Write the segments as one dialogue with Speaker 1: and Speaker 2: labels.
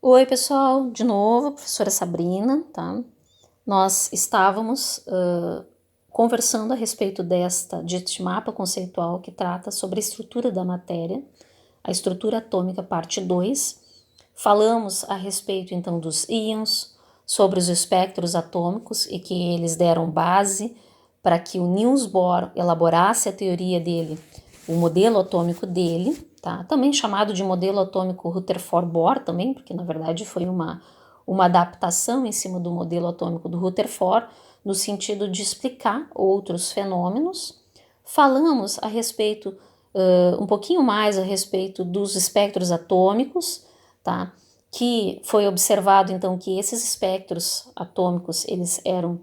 Speaker 1: Oi, pessoal, de novo, professora Sabrina, tá? Nós estávamos conversando a respeito deste mapa conceitual que trata sobre a estrutura da matéria, a estrutura atômica, parte 2. Falamos a respeito, então, dos íons, sobre os espectros atômicos e que eles deram base para que o Niels Bohr elaborasse a teoria dele, o modelo atômico dele, tá? Também chamado de modelo atômico Rutherford-Bohr também, porque na verdade foi uma adaptação em cima do modelo atômico do Rutherford, no sentido de explicar outros fenômenos. Falamos a respeito, um pouquinho mais a respeito dos espectros atômicos, tá? Que foi observado então que esses espectros atômicos eles eram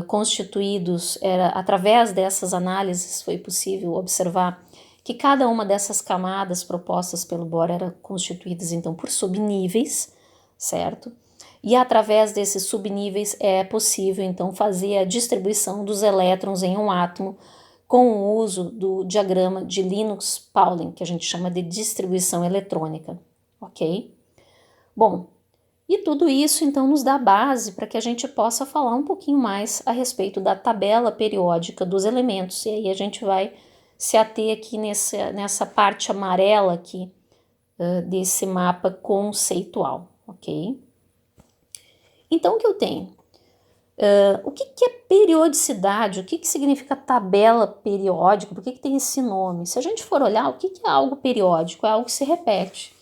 Speaker 1: constituídos, através dessas análises foi possível observar que cada uma dessas camadas propostas pelo Bohr era constituídas então por subníveis, certo? E através desses subníveis é possível então fazer a distribuição dos elétrons em um átomo com o uso do diagrama de Linus-Pauling, que a gente chama de distribuição eletrônica, ok? Bom, e tudo isso então nos dá base para que a gente possa falar um pouquinho mais a respeito da tabela periódica dos elementos, e aí a gente vai se ater aqui nessa parte amarela aqui desse mapa conceitual, ok? Então o que eu tenho? O que é periodicidade? O que significa tabela periódica? Por que tem esse nome? Se a gente for olhar, o que é algo periódico? É algo que se repete.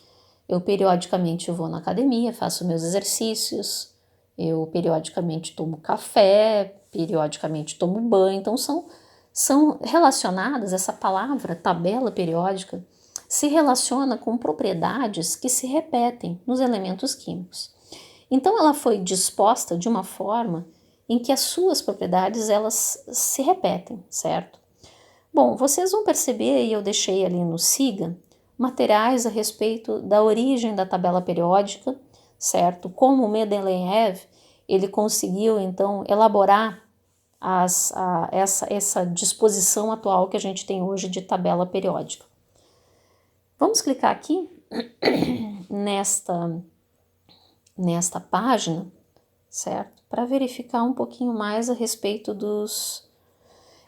Speaker 1: Eu periodicamente vou na academia, faço meus exercícios, eu periodicamente tomo café, periodicamente tomo banho, então são relacionadas, essa palavra tabela periódica se relaciona com propriedades que se repetem nos elementos químicos. Então ela foi disposta de uma forma em que as suas propriedades elas se repetem, certo? Bom, vocês vão perceber, e eu deixei ali no SIGA, materiais a respeito da origem da tabela periódica, certo? Como o Mendeleev, ele conseguiu, então, elaborar essa disposição atual que a gente tem hoje de tabela periódica. Vamos clicar aqui nesta página, certo? Para verificar um pouquinho mais a respeito dos...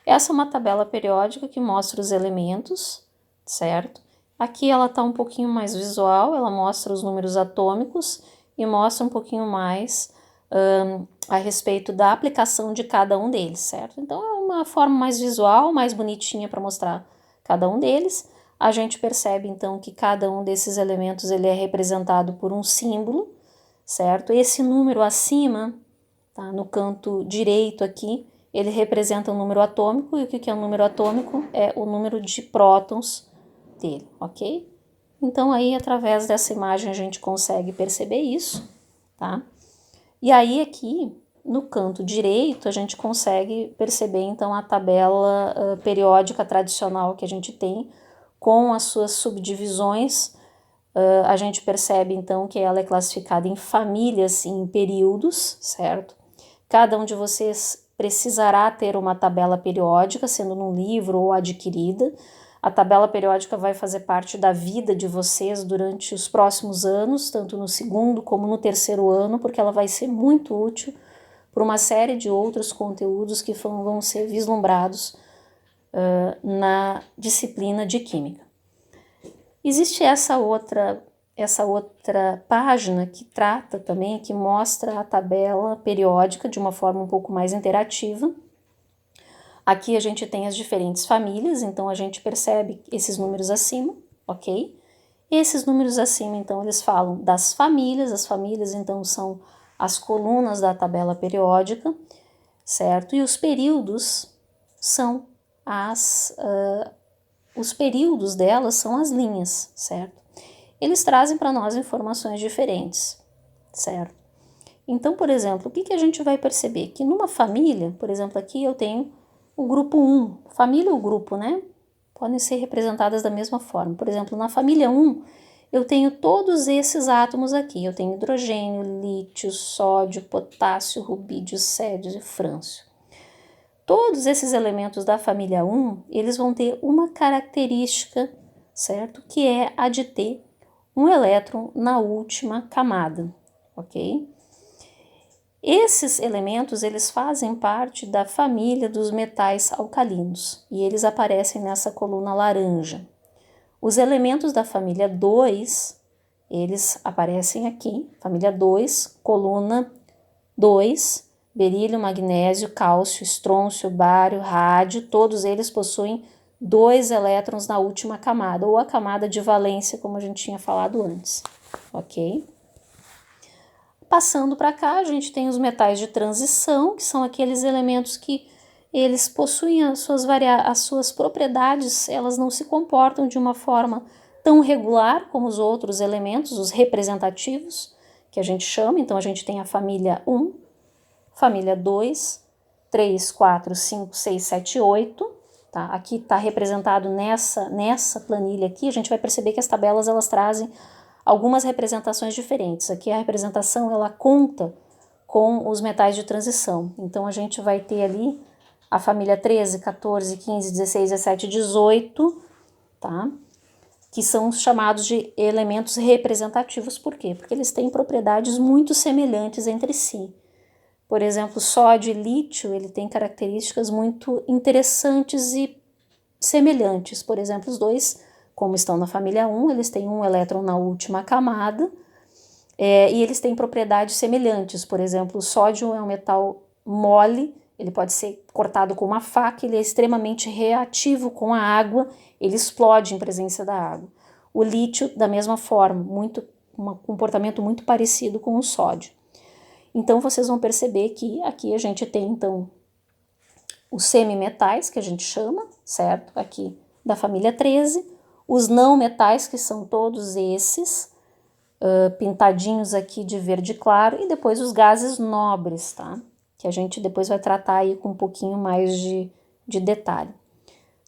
Speaker 1: Essa é uma tabela periódica que mostra os elementos, certo? Aqui ela está um pouquinho mais visual, ela mostra os números atômicos e mostra um pouquinho mais a respeito da aplicação de cada um deles, certo? Então é uma forma mais visual, mais bonitinha para mostrar cada um deles. A gente percebe então que cada um desses elementos ele é representado por um símbolo, certo? Esse número acima, tá, no canto direito aqui, ele representa o número atômico, e o que é o número atômico? É o número de prótons dele, ok? Então aí, através dessa imagem, a gente consegue perceber isso, tá? E aí aqui, no canto direito, a gente consegue perceber, então, a tabela periódica tradicional que a gente tem, com as suas subdivisões. A gente percebe, então, que ela é classificada em famílias, em períodos, certo? Cada um de vocês precisará ter uma tabela periódica, sendo num livro ou adquirida. A tabela periódica vai fazer parte da vida de vocês durante os próximos anos, tanto no segundo como no terceiro ano, porque ela vai ser muito útil para uma série de outros conteúdos que vão ser vislumbrados na disciplina de Química. Existe essa outra página que trata também, que mostra a tabela periódica de uma forma um pouco mais interativa. Aqui a gente tem as diferentes famílias, então a gente percebe esses números acima, ok? Esses números acima, então, eles falam das famílias, as famílias, então, são as colunas da tabela periódica, certo? E os períodos são os períodos delas são as linhas, certo? Eles trazem para nós informações diferentes, certo? Então, por exemplo, o que a gente vai perceber? Que numa família, por exemplo, aqui eu tenho o grupo 1, família ou grupo, né? Podem ser representadas da mesma forma. Por exemplo, na família 1, eu tenho todos esses átomos aqui. Eu tenho hidrogênio, lítio, sódio, potássio, rubídio, cédio e frâncio. Todos esses elementos da família 1, eles vão ter uma característica, certo? Que é a de ter um elétron na última camada, ok? Esses elementos, eles fazem parte da família dos metais alcalinos e eles aparecem nessa coluna laranja. Os elementos da família 2, eles aparecem aqui, família 2, coluna 2, berílio, magnésio, cálcio, estrôncio, bário, rádio, todos eles possuem 2 elétrons na última camada, ou a camada de valência, como a gente tinha falado antes, ok? Passando para cá, a gente tem os metais de transição, que são aqueles elementos que eles possuem as suas propriedades, elas não se comportam de uma forma tão regular como os outros elementos, os representativos, que a gente chama. Então, a gente tem a família 1, família 2, 3, 4, 5, 6, 7, 8. Tá? Aqui está representado nessa planilha aqui, a gente vai perceber que as tabelas elas trazem algumas representações diferentes. Aqui a representação ela conta com os metais de transição. Então, a gente vai ter ali a família 13, 14, 15, 16, 17, 18, tá? Que são os chamados de elementos representativos. Por quê? Porque eles têm propriedades muito semelhantes entre si. Por exemplo, sódio e lítio, ele tem características muito interessantes e semelhantes. Por exemplo, os dois, como estão na família 1, eles têm um elétron na última camada, e eles têm propriedades semelhantes. Por exemplo, o sódio é um metal mole, ele pode ser cortado com uma faca, ele é extremamente reativo com a água, ele explode em presença da água. O lítio, da mesma forma, um comportamento muito parecido com o sódio. Então, vocês vão perceber que aqui a gente tem, então, os semimetais, que a gente chama, certo? Aqui da família 13, os não metais, que são todos esses, pintadinhos aqui de verde claro, e depois os gases nobres, tá? Que a gente depois vai tratar aí com um pouquinho mais de detalhe.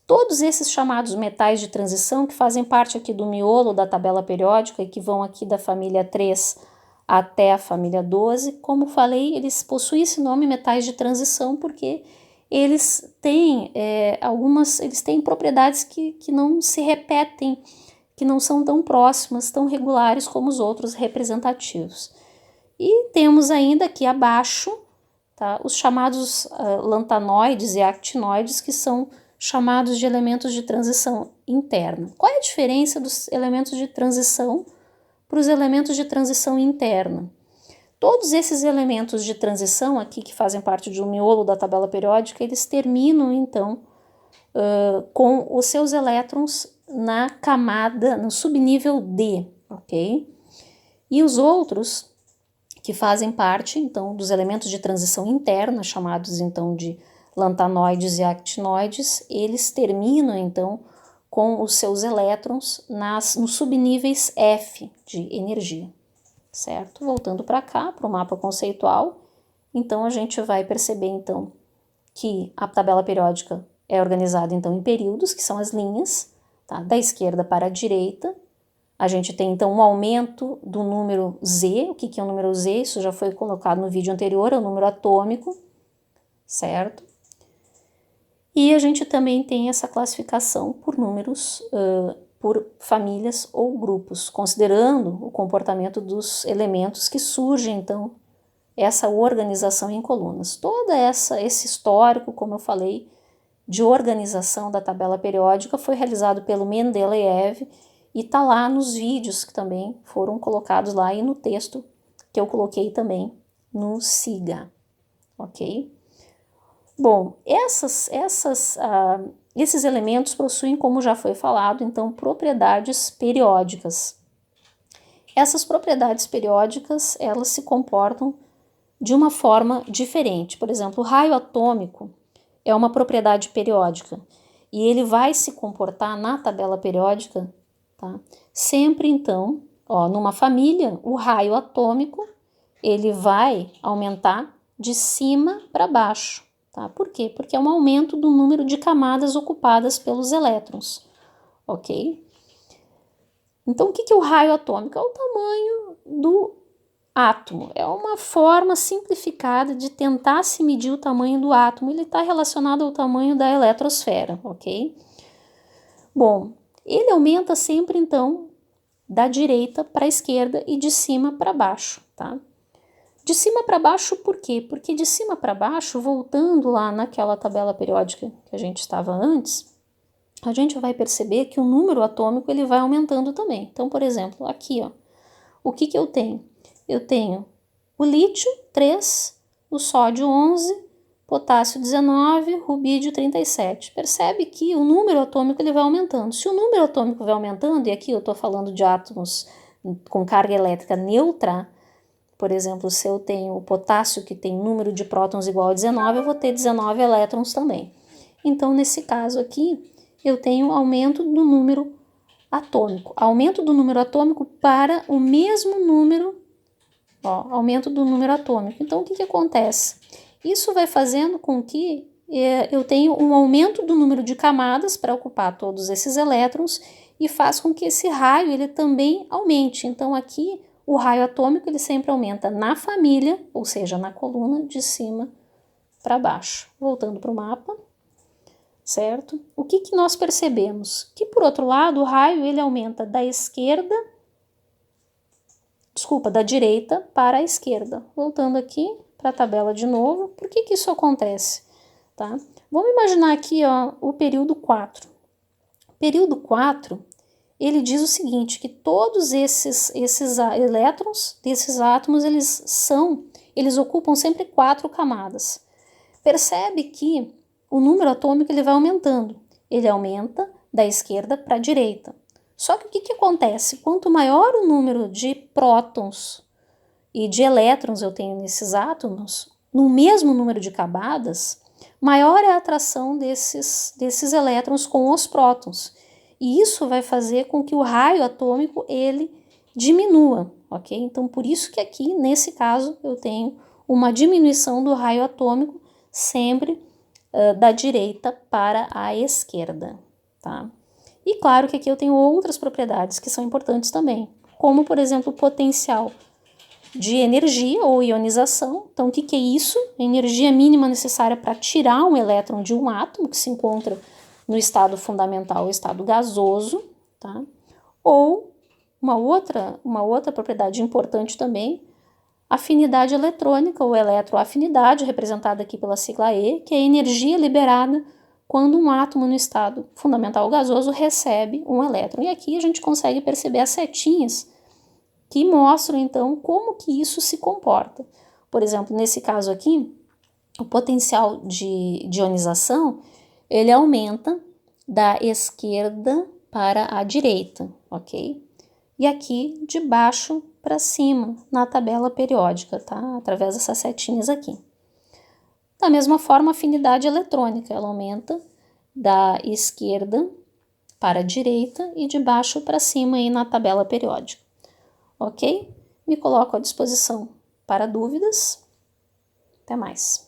Speaker 1: Todos esses chamados metais de transição, que fazem parte aqui do miolo da tabela periódica e que vão aqui da família 3 até a família 12, como falei, eles possuem esse nome metais de transição porque eles têm eles têm propriedades que não se repetem, que não são tão próximas, tão regulares como os outros representativos. E temos ainda aqui abaixo, tá, os chamados lantanoides e actinoides, que são chamados de elementos de transição interna. Qual é a diferença dos elementos de transição para os elementos de transição interna? Todos esses elementos de transição aqui, que fazem parte de um miolo da tabela periódica, eles terminam, então, com os seus elétrons na camada, no subnível D, ok? E os outros, que fazem parte, então, dos elementos de transição interna, chamados, então, de lantanoides e actinoides, eles terminam, então, com os seus elétrons nos subníveis F de energia, certo? Voltando para cá, para o mapa conceitual, então a gente vai perceber, então, que a tabela periódica é organizada, então, em períodos, que são as linhas, tá? Da esquerda para a direita. A gente tem, então, um aumento do número Z. O que é o número Z? Isso já foi colocado no vídeo anterior, é o número atômico, certo? E a gente também tem essa classificação por números, por famílias ou grupos, considerando o comportamento dos elementos que surgem, então, essa organização em colunas. Todo esse histórico, como eu falei, de organização da tabela periódica foi realizado pelo Mendeleev e está lá nos vídeos que também foram colocados lá e no texto que eu coloquei também no SIGA, ok? Bom, esses elementos possuem, como já foi falado, então, propriedades periódicas. Essas propriedades periódicas, elas se comportam de uma forma diferente. Por exemplo, o raio atômico é uma propriedade periódica e ele vai se comportar na tabela periódica, tá? Sempre, então, numa família, o raio atômico, ele vai aumentar de cima para baixo. Tá? Por quê? Porque é um aumento do número de camadas ocupadas pelos elétrons, ok? Então, o que é o raio atômico? É o tamanho do átomo. É uma forma simplificada de tentar se medir o tamanho do átomo. Ele está relacionado ao tamanho da eletrosfera, ok? Bom, ele aumenta sempre, então, da direita para a esquerda e de cima para baixo, tá? De cima para baixo por quê? Porque de cima para baixo, voltando lá naquela tabela periódica que a gente estava antes, a gente vai perceber que o número atômico ele vai aumentando também. Então, por exemplo, aqui, ó, o que que eu tenho? Eu tenho o lítio 3, o sódio 11, potássio 19, rubídio 37. Percebe que o número atômico ele vai aumentando. Se o número atômico vai aumentando, e aqui eu estou falando de átomos com carga elétrica neutra, por exemplo, se eu tenho o potássio que tem número de prótons igual a 19, eu vou ter 19 elétrons também. Então, nesse caso aqui, eu tenho aumento do número atômico. Aumento do número atômico para o mesmo número, ó, aumento do número atômico. Então, o que acontece? Isso vai fazendo com que eu tenha um aumento do número de camadas para ocupar todos esses elétrons e faz com que esse raio ele também aumente. Então, aqui, o raio atômico ele sempre aumenta na família, ou seja, na coluna de cima para baixo. Voltando para o mapa, certo? O que nós percebemos? Que, por outro lado, o raio ele aumenta da direita para a esquerda. Voltando aqui para a tabela de novo, por que isso acontece? Tá? Vamos imaginar aqui ó, o período 4. O período 4, ele diz o seguinte, que todos esses elétrons desses átomos, eles ocupam sempre 4 camadas. Percebe que o número atômico ele vai aumentando. Ele aumenta da esquerda para a direita. Só que o que acontece? Quanto maior o número de prótons e de elétrons eu tenho nesses átomos, no mesmo número de camadas, maior é a atração desses elétrons com os prótons. E isso vai fazer com que o raio atômico ele diminua, ok? Então, por isso que aqui, nesse caso, eu tenho uma diminuição do raio atômico sempre da direita para a esquerda, tá? E claro que aqui eu tenho outras propriedades que são importantes também, como, por exemplo, o potencial de energia ou ionização. Então, o que é isso? A energia mínima necessária para tirar um elétron de um átomo que se encontra no estado fundamental ou estado gasoso, tá? Ou uma outra propriedade importante também, afinidade eletrônica ou eletroafinidade, representada aqui pela sigla E, que é a energia liberada quando um átomo no estado fundamental gasoso recebe um elétron. E aqui a gente consegue perceber as setinhas que mostram, então, como que isso se comporta. Por exemplo, nesse caso aqui, o potencial de ionização, ele aumenta da esquerda para a direita, ok? E aqui de baixo para cima, na tabela periódica, tá? Através dessas setinhas aqui. Da mesma forma, a afinidade eletrônica, ela aumenta da esquerda para a direita e de baixo para cima aí na tabela periódica. Ok? Me coloco à disposição para dúvidas. Até mais.